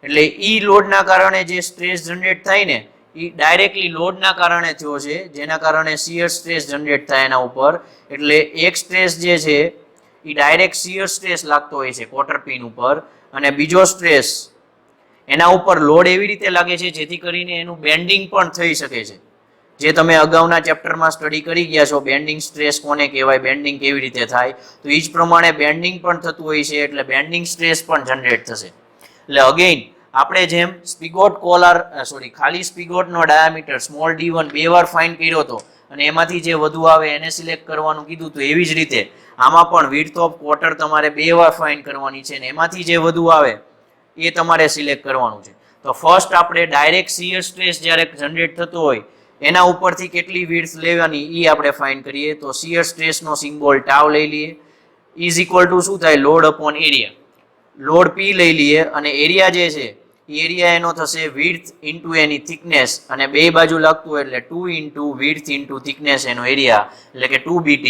એટલે ઈ લોડના કારણે જે સ્ટ્રેસ જનરેટ થાય ને એ ડાયરેક્ટલી લોડના કારણે થયો છે, જેના કારણે શિયર સ્ટ્રેસ જનરેટ થાય એના ઉપર. એટલે એક સ્ટ્રેસ જે છે એ ડાયરેક્ટ શિયર સ્ટ્રેસ લાગતો હોય છે ક્વાર્ટર પિન ઉપર, અને બીજો સ્ટ્રેસ એના ઉપર લોડ એવી રીતે લાગે છે જેથી કરીને એનું બેન્ડિંગ પણ થઈ શકે છે, જે તમે અગાઉના ચેપ્ટરમાં સ્ટડી કરી ગયા છો, બેન્ડિંગ સ્ટ્રેસ કોને કહેવાય, બેન્ડિંગ કેવી રીતે થાય, તો એ જ પ્રમાણે બેન્ડિંગ પણ થતું હોય છે, એટલે બેન્ડિંગ સ્ટ્રેસ પણ જનરેટ થશે. એટલે અગેઇન આપણે જેમ સ્પિગોટ કોલાર ખાલી સ્પિગોટનો ડાયામીટર સ્મોલ d1 બે વાર ફાઇન્ડ કર્યો હતો અને એમાંથી જે વધુ આવે એને સિલેક્ટ કરવાનું કીધું, તો એવી જ રીતે આમાં પણ વિડ્થ ઓફ ક્વાર્ટર તમારે બે વાર ફાઇન્ડ કરવાની છે, અને એમાંથી જે વધુ આવે એ તમારે સિલેક્ટ કરવાનું છે. તો ફર્સ્ટ આપણે ડાયરેક્ટ શિયર સ્ટ્રેસ જ્યારે જનરેટ થતો હોય એના ઉપરથી કેટલી વિડ્થ લેવાની એ આપણે ફાઇન્ડ કરીએ. તો શિયર સ્ટ્રેસનો સિમ્બોલ ટાવ લઈ લઈએ, ઇઝ ઇક્વલ ટુ શું થાય, load upon area. Load P લઈ લઈએ, અને એરિયા જે છે એરિયા એનો થશે વિડ્થ ઇન્ટુ એની થિકનેસ, અને બે બાજુ લાગતું હોય એટલે 2 ઇન્ટુ વિડ્થ ઇન્ટુ થિકનેસ એનો એરિયા, એટલે કે 2BT.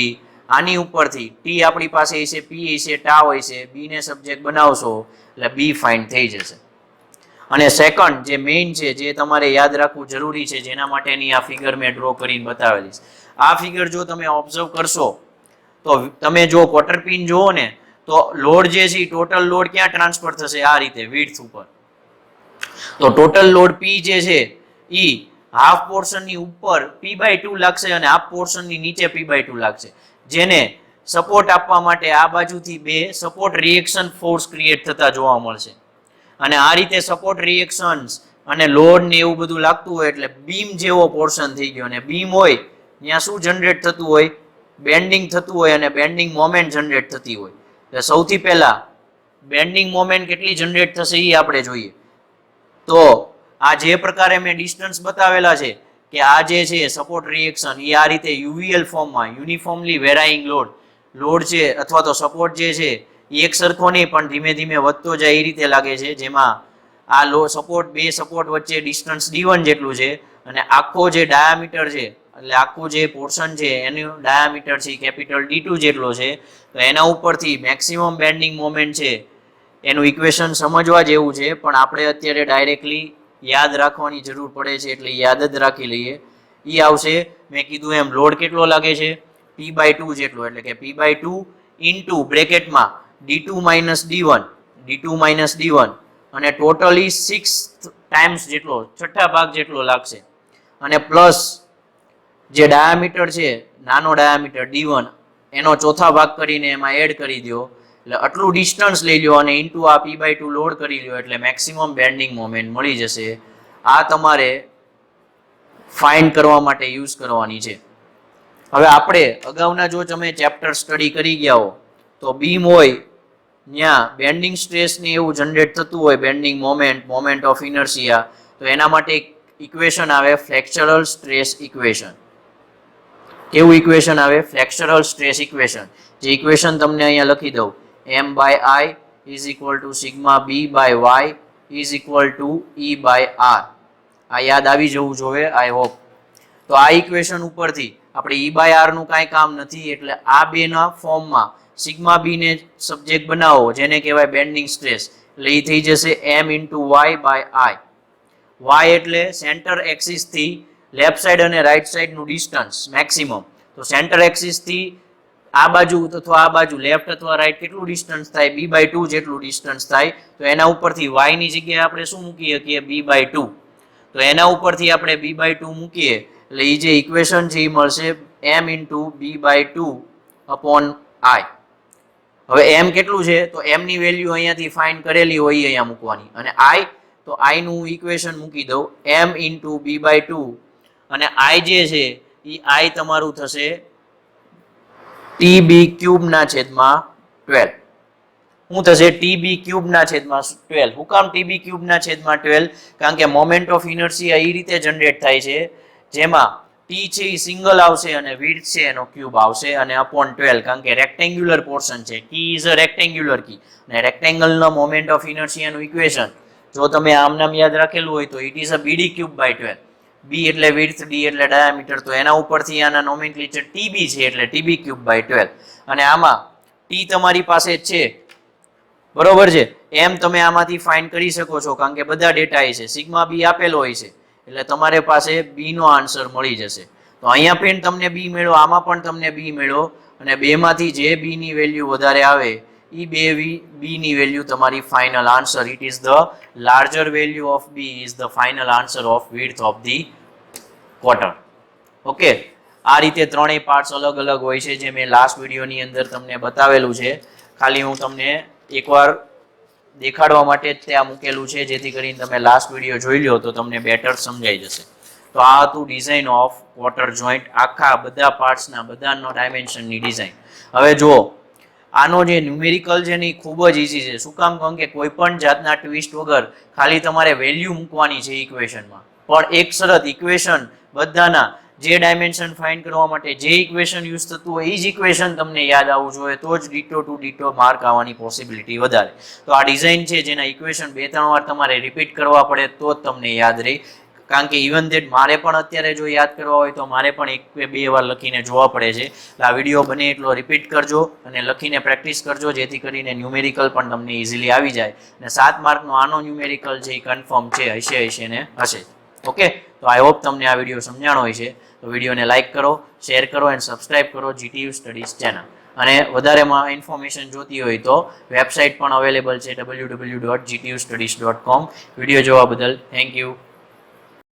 આની ઉપરથી T આપણી પાસે હશે, P હશે, ટાવ હશે, B ને સબ્જેક્ટ બનાવશો એટલે B ફાઇન્ડ થઈ જશે. અને સેકન્ડ જે મેઇન છે, જે તમારે યાદ રાખવું જરૂરી છે, જેના માટેની આ ફિગર મેં ડ્રો કરીને બતાવેલી છે. આ ફિગર જો તમે ઓબ્ઝર્વ કરશો તો તમે જો ક્વાર્ટર પિન જુઓ ને તો લોડ જે છે ટોટલ લોડ ક્યાં ટ્રાન્સફર થશે, આ રીતે વિડ્થ ઉપર. તો ટોટલ લોડ P જે છે ઈ હાફ પોર્શનની ઉપર P/2 લાગશે અને હાફ પોર્શનની નીચે P/2 લાગશે, જેને સપોર્ટ આપવા માટે આ બાજુથી બે સપોર્ટ રિએક્શન ફોર્સ ક્રિએટ થતા જોવા મળશે. અને આ રીતે સપોર્ટ રિએક્શન્સ અને લોડ ને એવું બધું લાગતું હોય એટલે બીમ જેવો પોર્શન થઈ ગયો, અને બીમ હોય ત્યાં શું જનરેટ થતું હોય, બેન્ડિંગ થતું હોય, અને બેન્ડિંગ મોમેન્ટ જનરેટ થતી હોય. એટલે સૌથી પહેલા બેન્ડિંગ મોમેન્ટ કેટલી જનરેટ થશે એ આપણે જોઈએ. તો આ જે પ્રકારે મેં ડિસ્ટન્સ બતાવેલા છે કે આ જે છે સપોર્ટ રિએક્શન એ આ રીતે યુવીએલ ફોર્મમાં યુનિફોર્મલી વેરાઈંગ લોડ છે અથવા તો સપોર્ટ જે છે એ એક સરખો નહીં પણ ધીમે ધીમે વધતો જાય એ રીતે લાગે છે, જેમાં આ સપોર્ટ બે સપોર્ટ વચ્ચે ડિસ્ટન્સ D1 જેટલું છે, અને આખો જે ડાયામીટર છે એટલે આખું જે પોર્શન છે એનું ડાયામીટર છે કેપિટલ D2 જેટલો છે. તો એના ઉપરથી મેક્સિમમ બેન્ડિંગ મોમેન્ટ છે એનું ઇક્વેશન સમજવા જેવું છે, પણ આપણે અત્યારે ડાયરેક્ટલી યાદ રાખવાની જરૂર પડે છે એટલે યાદ જ રાખી લઈએ. એ આવશે મેં કીધું એમ લોડ કેટલો લાગે છે P/2 જેટલો, એટલે કે P/2 into બ્રેકેટમાં D2 minus D1 અને ટોટલી 6 ટાઈમ્સ જેટલો, છઠ્ઠા ભાગ જેટલો લાગશે, અને પ્લસ જે ડાયામીટર છે નાનો ડાયામીટર D1 એનો ચોથા ભાગ કરીને એમાં એડ કરી દો, એટલે આટલું ડિસ્ટન્સ લઈ લો અને ઇન્ટુ આ P/2 લોડ કરી લો એટલે મેક્સિમમ બેન્ડિંગ મોમેન્ટ મળી જશે. આ તમારે ફાઇન્ડ કરવા માટે યુઝ કરવાની છે. હવે આપણે અગાઉના જો તમે ચેપ્ટર સ્ટડી કરી ગયા હો તો બીમ હોય ત્યાં બેન્ડિંગ સ્ટ્રેસ ને એવું જનરેટ થતું હોય, બેન્ડિંગ મોમેન્ટ ઓફ ઇનર્શિયા, તો એના માટે ઇક્વેશન આવે ફ્લેક્ચરલ સ્ટ્રેસ ઇક્વેશન. કેવું ઇક્વેશન આવે? Flexural stress equation. જે ઇક્વેશન તમને અહીંયા લખી દઉં, m by I is equal to sigma b by y is equal to E by R. આ યાદ આવી જવું જોઈએ, આઈ હોપ. તો આ ઇક્વેશન ઉપરથી આપણે E by R નું કાંઈ કામ નથી, એટલે આ બેના ફોર્મમાં સિગ્મા બી ને સબ્જેક્ટ બનાવો, જેને કહેવાય બેન્ડિંગ સ્ટ્રેસ, એટલે એ થઈ જશે m into y by I. y એટલે સેન્ટર એક્સિસ થી લેફ્ટ સાઈડ અને રાઈટ સાઈડ નું ડિસ્ટન્સ મેક્સિમમ. તો સેન્ટર એક્સિસ થી આ બાજુ અથવા આ બાજુ લેફ્ટ અથવા રાઈટ કેટલું ડિસ્ટન્સ થાય? b/2 જેટલું ડિસ્ટન્સ થાય. તો એના ઉપરથી y ની જગ્યાએ આપણે શું મૂકી શકીએ? b/2. તો એના ઉપરથી આપણે b/2 મૂકીએ એટલે એ જે ઇક્વેશન છે એ મળશે m into b/2 upon I. હવે m કેટલું છે? તો m ની વેલ્યુ અહીંયાથી ફાઇન્ડ કરેલી હોય એ અહીંયા મૂકવાની, અને I તો I નું ઇક્વેશન મૂકી દઉં m into b/2, અને I જે છે એ I તમારું થશે TB³ ના છેદમાં 12. શું થશે? TB³ ના છેદમાં 12. હું કામ TB³ ના છેદમાં 12? કારણ કે મોમેન્ટ ઓફ ઇનર્શિયા એ રીતે જનરેટ થાય છે, જેમાં T છે એ સિંગલ આવશે અને વિડ્થ છે એનો ક્યુબ આવશે, અને અપોન 12, કારણ કે રેક્ટેન્ગ્યુલર પોર્શન છે. T ઇઝ અ રેક્ટેન્ગ્યુલર કી, અને રેક્ટેંગલનો મોમેન્ટ ઓફ ઇનર્શિયાનું ઇક્વેશન જો તમે આમ નામ યાદ રાખેલું હોય તો it is a BD³/12. B એટલે વિડ્થ, D એટલે ડાયામીટર, તો એના ઉપરથી આના નોમેનક્લેચર TB છે એટલે TB³/12. અને આમાં T તમારી પાસે છે, બરોબર છે, એમ તમે આમાંથી ફાઇન્ડ કરી શકો છો, કારણ કે બધા ડેટા છે. સિગ્મા બી આપેલો હોય છે એટલે તમારે પાસે બી નો આન્સર મળી જશે. તો અહીંયા પણ તમને બી મેળવો, આમાં પણ તમને બી મેળવો, અને બેમાંથી જે બી ની વેલ્યુ વધારે આવે એ બી ની વેલ્યુ તમારી final answer. It is the larger value of B is the final answer of width of the quarter. Okay, આ રીતે ત્રણેય પાર્ટ્સ અલગ અલગ હોય છે, જે મેં લાસ્ટ વિડીયોની અંદર તમને બતાવેલું છે. ખાલી હું તમને એકવાર દેખાડવા માટે જ ત્યાં મૂકેલું છે, જેથી કરીને તમે લાસ્ટ વિડીયો જોઈ લો તો તમને બેટર સમજાઈ જશે. તો આ હતું ડિઝાઇન ઓફ ક્વાર્ટર જોઈન્ટ, આખા બધા પાર્ટ્સના બધાનો ડાયમેન્શનની ડિઝાઇન. હવે જુઓ, આનો જે ન્યુમેરિકલ છે ને એ ખૂબ જ ઇઝી છે. શું કામ? કારણ કે કોઈ પણ જાતના ટ્વિસ્ટ વગર ખાલી તમારે વેલ્યુ મૂકવાની છે ઇક્વેશનમાં. પણ એક શરત, ઇક્વેશન બધાના જે ડાયમેન્શન ફાઇન્ડ કરવા માટે જે ઇક્વેશન યુઝ થતું હોય એ જ ઇક્વેશન તમને યાદ આવવું જોઈએ, તો જ ડીટો ટુ ડીટો માર્ક આવવાની પોસિબિલિટી વધારે. તો આ ડિઝાઇન છે જેના ઇક્વેશન 2-3 વાર તમારે રિપીટ કરવા પડે તો જ તમને યાદ રહે. કારણ કે ઇવન ધેટ મારે પણ અત્યારે જો યાદ કરવા હોય તો મારે પણ 1-2 વાર લખીને જોવા પડે છે. આ વિડીયો બને એટલો રિપીટ કરજો અને લખીને પ્રેક્ટિસ કરજો, જેથી કરીને ન્યુમેરિકલ પણ તમને ઇઝીલી આવી જાય. અને 7 માર્કનો આનો ન્યુમેરિકલ છે એ કન્ફર્મ છે, હશે ને હશે. ઓકે, તો આઈ હોપ તમને આ વિડીયો સમજાણો હોય છે. તો વિડીયોને લાઇક કરો, શેર કરો એન્ડ સબસ્ક્રાઇબ કરો GTU સ્ટડીઝ ચેનલ. અને વધારેમાં ઇન્ફોર્મેશન જોતી હોય તો વેબસાઇટ પણ અવેલેબલ છે www.gtustudies.com. વિડીયો જોવા બદલ થેન્ક યુ.